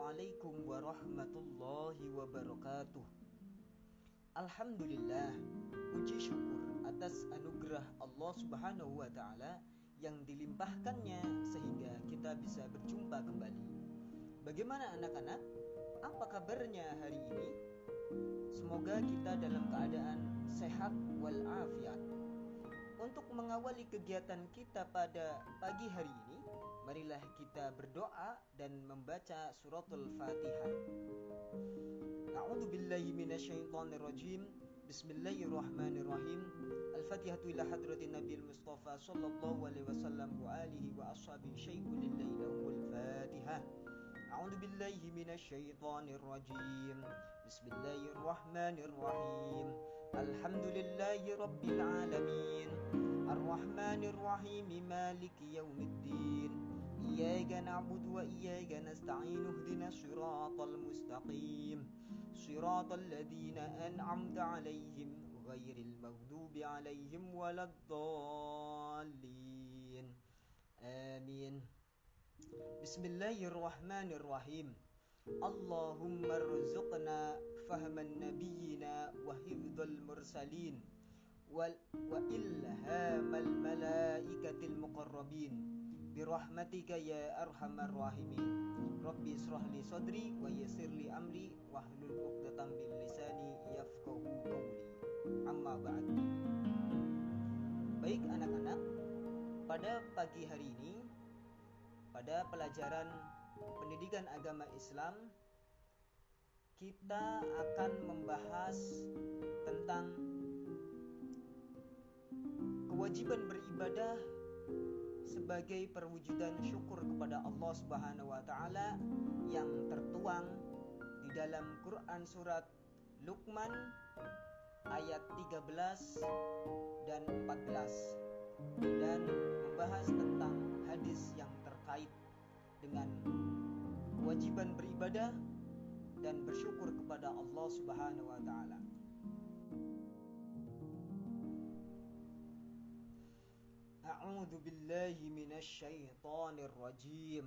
Assalamualaikum warahmatullahi wabarakatuh. Alhamdulillah, puji syukur atas anugerah Allah Subhanahu wa Ta'ala yang dilimpahkannya sehingga kita bisa berjumpa kembali. Bagaimana anak-anak? Apa kabarnya hari ini? Semoga kita dalam keadaan sehat walafiat. Untuk mengawali kegiatan kita pada pagi hari ini, marilah kita berdoa dan membaca suratul Fatihah. A'udzu billahi minasyaitonir rajim. Bismillahirrahmanirrahim. Al-Fatihatu ila hadratin Nabil Mustafa sallallahu alaihi wasallam wa alihi wa ashabihi syai'un lillahi lahumul Fatihah. A'udzu billahi minasyaitonir rajim. Bismillahirrahmanirrahim. Alhamdulillahi rabbil alamin. Ar-Rahmanir Rahim. Maliki yaumiddin. Iyyaka na'budu wa iyyaka nasta'in. Ihdinas siratal mustaqim. Siratal ladzina an'amta 'alaihim ghairil maghdubi 'alaihim waladdallin. Amin. Bismillahirrahmanirrahim. Allahumma rzuqna fahman nabiyyina wa hifdzal mursalin wa ilhamal malaikatil muqarrabin birahmatika ya arhamar rahimin. Rabbi israh li sadri wa yassir li amri wahlul 'uqdatam min lisani yafqahu qawli. Amma ba'd. Baik anak-anak, pada pagi hari ini pada pelajaran pendidikan agama Islam, kita akan membahas tentang kewajiban beribadah sebagai perwujudan syukur kepada Allah Subhanahu wa Ta'ala yang tertuang di dalam Quran surat Luqman ayat 13 dan 14 dan membahas tentang hadis yang terkait dengan kewajiban beribadah dan bersyukur kepada Allah Subhanahu wa Ta'ala. A'udzu billahi minasy syaithanir rajim.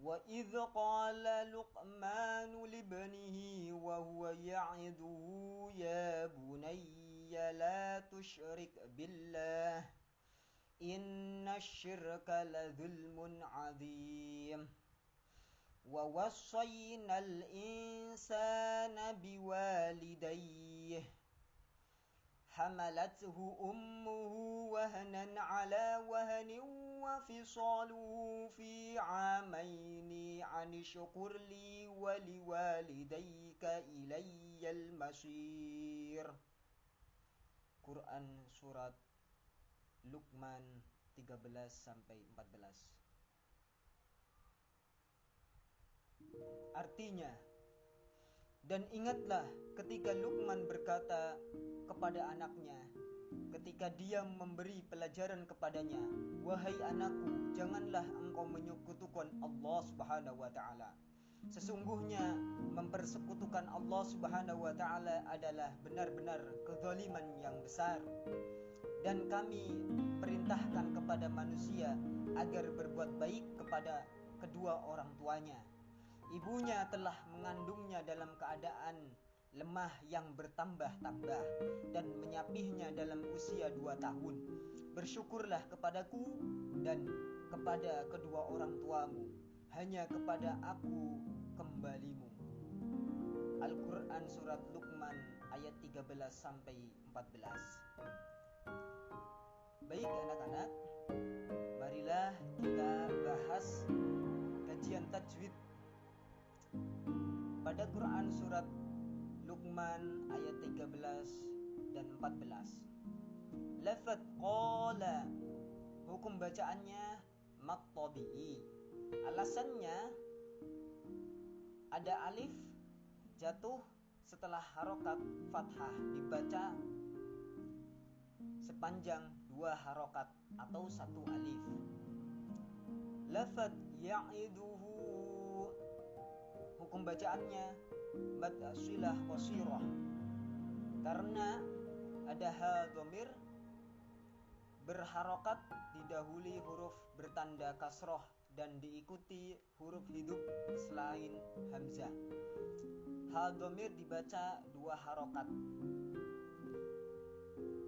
Wa idz qala Luqmanu libnihi wa huwa ya'iduhu ya bunayya la tusyrik billah inna syirka la zulmun azim. Wa wassaynal insana biwalidayhi hamalathu ummuhu wahnan ala wahnin wa fisaluhu fi 'amaini an syukur li wa liwalidayka ilayyal masir. Quran surat Luqman 13 sampai 14. Artinya, dan ingatlah ketika Luqman berkata kepada anaknya ketika dia memberi pelajaran kepadanya, wahai anakku, janganlah engkau menyekutukan Allah Subhanahu wa Ta'ala. Sesungguhnya mempersekutukan Allah Subhanahu wa Ta'ala adalah benar-benar kezaliman yang besar. Dan kami perintahkan kepada manusia agar berbuat baik kepada kedua orang tuanya. Ibunya telah mengandungnya dalam keadaan lemah yang bertambah-tambah dan menyapihnya dalam usia 2 tahun. Bersyukurlah kepadaku dan kepada kedua orang tuamu. Hanya kepada aku kembalimu. Al-Quran surat Luqman ayat 13 sampai 14. Baik anak-anak, marilah kita bahas kajian tajwid pada Quran surat Luqman ayat 13 dan 14. Lafaz qala, hukum bacaannya mat tabi'i. Alasannya ada alif jatuh setelah harokat fathah, dibaca sepanjang 2 harokat atau 1 alif. Lafaz ya'iduhu, hukum bacaannya mad silah qasirah, karena ada ha dhamir berharokat didahului huruf bertanda kasroh dan diikuti huruf hidup selain hamzah. Ha dhamir dibaca 2 harokat.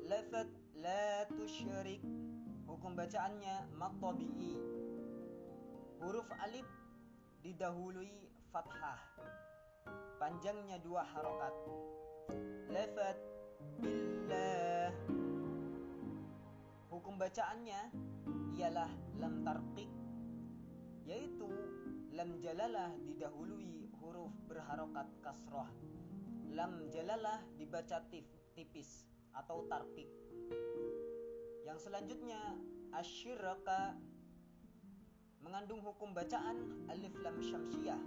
Lafaz la tusyrik, hukum bacaannya mad tabi'i. Huruf alif didahului fathah, panjangnya 2 harokat. Lafaz billah, hukum bacaannya ialah lam tarqiq, yaitu lam jalalah didahului huruf berharokat kasrah. Lam jalalah dibaca tipis atau tarqiq. Yang selanjutnya asyiraka mengandung hukum bacaan alif lam syamsiyah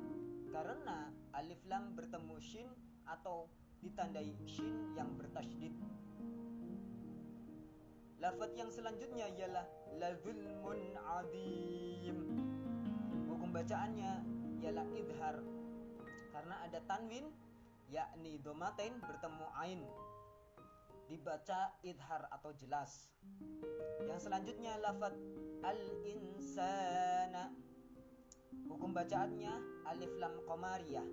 karena alif lam bertemu shin atau ditandai shin yang bertasydid. Lafaz yang selanjutnya ialah la zulmun azim. Hukum bacaannya ialah idhar karena ada tanwin yakni domatain bertemu ain, dibaca idhar atau jelas. Yang selanjutnya lafaz al-insana, hukum bacaannya alif lam qamariyah.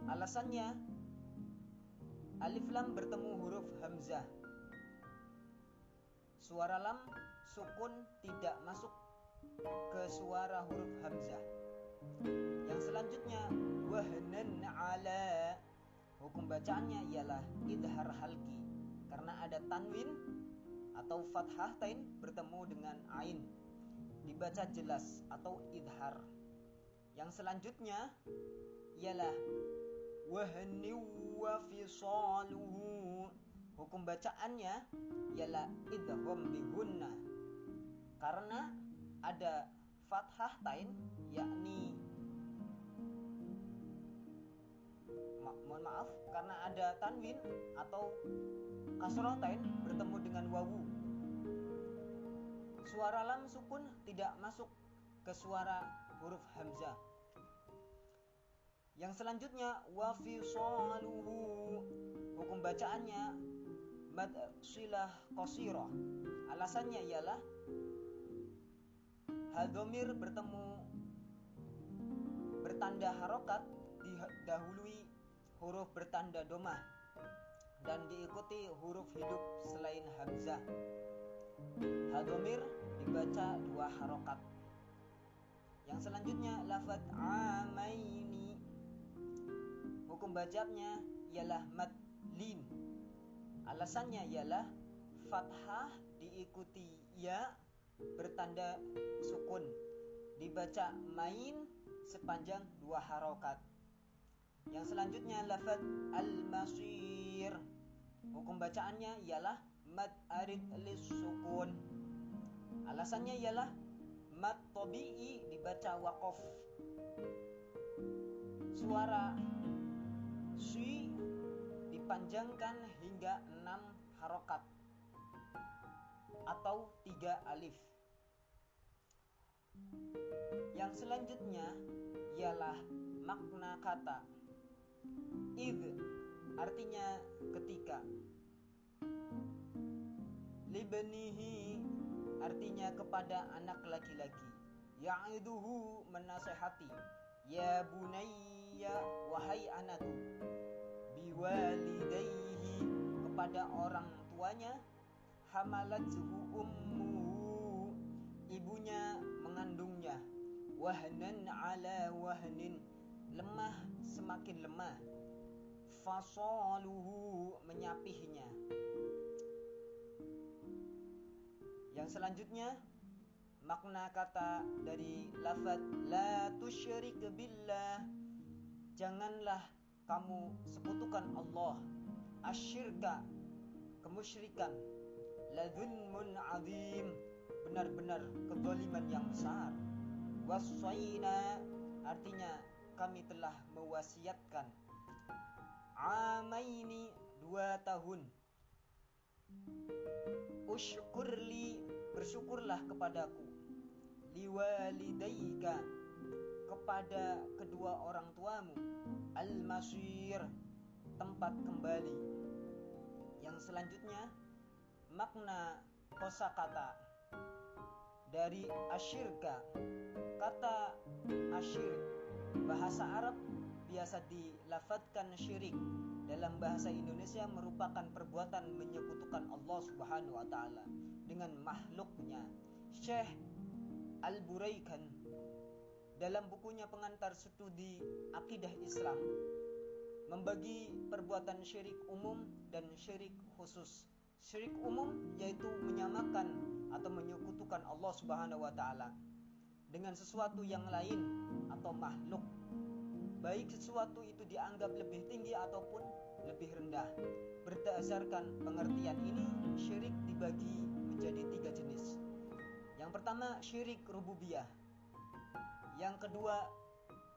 Alasannya alif lam bertemu huruf hamzah. Suara lam sukun tidak masuk ke suara huruf hamzah. Yang selanjutnya wahnan ala, hukum bacaannya ialah idhar halqi karena ada tanwin atau fathah tain bertemu dengan ain, dibaca jelas atau idhar. Yang selanjutnya ialah wahni wa fisaluhu, hukum bacaannya ialah idgham bihunna karena ada fathah tain yakni karena ada tanwin atau kasrah tain bertemu dengan wawu. Suara lam sukun tidak masuk ke suara huruf hamzah. Yang selanjutnya wa fisaluhu, hukum bacaannya mad silah qasirah. Alasannya ialah hadhamir bertanda harokat didahului huruf bertanda domah dan diikuti huruf hidup selain hamzah. Hadhamir dibaca 2 harokat. Yang selanjutnya lafaz amaini, hukum bacanya ialah mad lin. Alasannya ialah fathah diikuti ya bertanda sukun, dibaca main sepanjang 2 harokat. Yang selanjutnya lafaz al-masir, hukum bacaannya ialah mad arid lis sukun. Alasannya ialah mad tabi'i dibaca waqaf. Suara si dipanjangkan hingga 6 harokat atau 3 alif. Yang selanjutnya ialah makna kata. Idh artinya ketika. Libnihi artinya kepada anak laki-laki. Ya'iduhu menasehati. Ya bunayya wahai anakku. Biwalidayhi kepada orang tuanya. Hamalathu ummuhu ibunya mengandungnya. Wahnan ala wahnin lemah semakin lemah. Fasaluhu menyapihnya. Yang selanjutnya makna kata dari lafaz la tusyrik billah, janganlah kamu sekutukan Allah. Asyirka kemusyrikan. La dzulmun azim benar-benar kezaliman yang besar. Wasaina artinya kami telah mewasiatkan. Amaini 2 tahun. Usykurli bersyukurlah kepadaku. Liwalidayka kepada kedua orang tuamu. Al-masir tempat kembali. Yang selanjutnya makna kosakata dari asyirka. Kata asyirk bahasa Arab biasa dilafadzkan syirik. Dalam bahasa Indonesia merupakan perbuatan menyekutukan Allah Subhanahu wa taala dengan makhluknya. Syekh Al-Buraikan dalam bukunya Pengantar Studi Akidah Islam membagi perbuatan syirik umum dan syirik khusus. Syirik umum yaitu menyamakan atau menyekutukan Allah Subhanahu wa taala dengan sesuatu yang lain atau makhluk, baik sesuatu itu dianggap lebih tinggi ataupun lebih rendah. Berdasarkan pengertian ini, syirik dibagi menjadi 3 jenis. Yang pertama, syirik rububiyah. Yang kedua,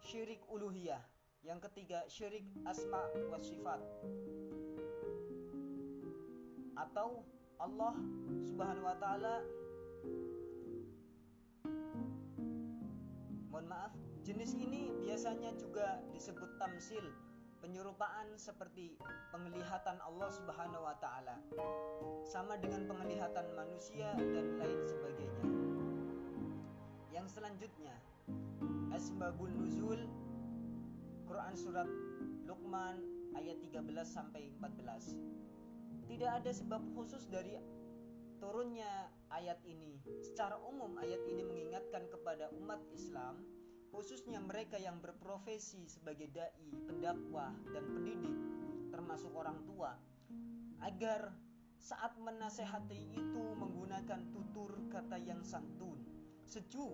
syirik uluhiyah. Yang ketiga, syirik asma wa sifat. Atau Allah Subhanahu wa taala, jenis ini biasanya juga disebut tamsil, penyerupaan seperti penglihatan Allah Subhanahu wa taala, sama dengan penglihatan manusia dan lain sebagainya. Yang selanjutnya, asbabun nuzul, Quran surat Luqman ayat 13 sampai 14. Tidak ada sebab khusus dari turunnya ayat ini. Secara umum ayat ini mengingatkan kepada umat Islam, khususnya mereka yang berprofesi sebagai dai, pendakwah, dan pendidik, termasuk orang tua, agar saat menasehati itu menggunakan tutur kata yang santun, sejuk,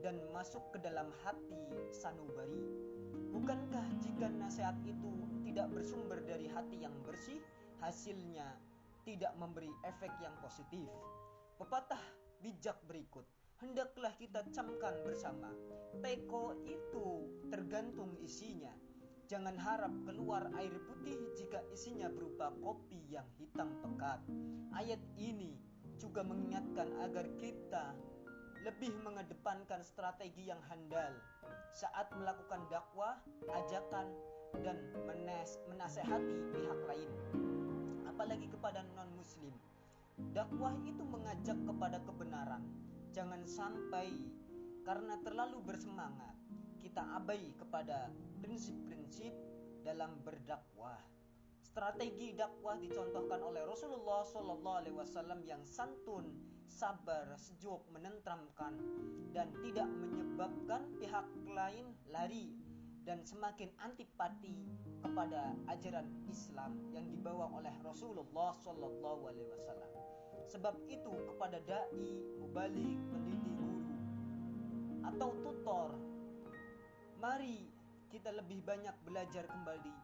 dan masuk ke dalam hati sanubari. Bukankah jika nasihat itu tidak bersumber dari hati yang bersih, hasilnya tidak memberi efek yang positif? Pepatah bijak berikut hendaklah kita camkan bersama. Teko itu tergantung isinya. Jangan harap keluar air putih jika isinya berupa kopi yang hitam pekat. Ayat ini juga mengingatkan agar kita lebih mengedepankan strategi yang handal saat melakukan dakwah, ajakan, dan menasehati pihak lain, apalagi kepada non-muslim. Dakwah itu mengajak kepada kebenaran. Jangan sampai karena terlalu bersemangat kita abai kepada prinsip-prinsip dalam berdakwah. Strategi dakwah dicontohkan oleh Rasulullah SAW yang santun, sabar, sejuk, menenteramkan, dan tidak menyebabkan pihak lain lari dan semakin antipati kepada ajaran Islam yang dibawa oleh Rasulullah SAW. Sebab itu kepada dai, mubalik, pendidik, guru, atau tutor, mari kita lebih banyak belajar kembali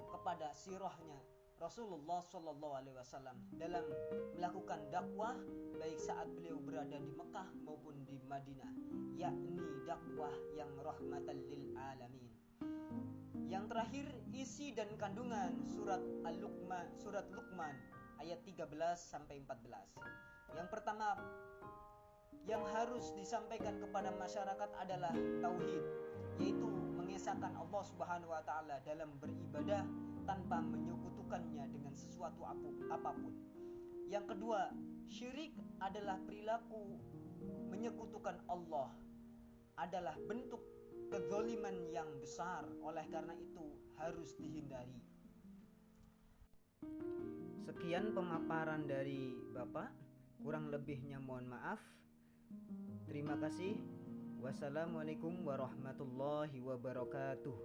kepada sirahnya Rasulullah SAW dalam melakukan dakwah, baik saat beliau berada di Mekah maupun di Madinah, yakni dakwah yang rahmatan lil alamin. Yang terakhir, isi dan kandungan surat Luqman ayat 13 sampai 14. Yang pertama yang harus disampaikan kepada masyarakat adalah tauhid, yaitu mengesahkan Allah Subhanahu wa taala dalam beribadah tanpa menyekutukannya dengan sesuatu apapun. Yang kedua, syirik adalah perilaku menyekutukan Allah, adalah bentuk kezaliman yang besar, oleh karena itu harus dihindari. Sekian pemaparan dari Bapak, kurang lebihnya mohon maaf. Terima kasih. Wassalamualaikum warahmatullahi wabarakatuh.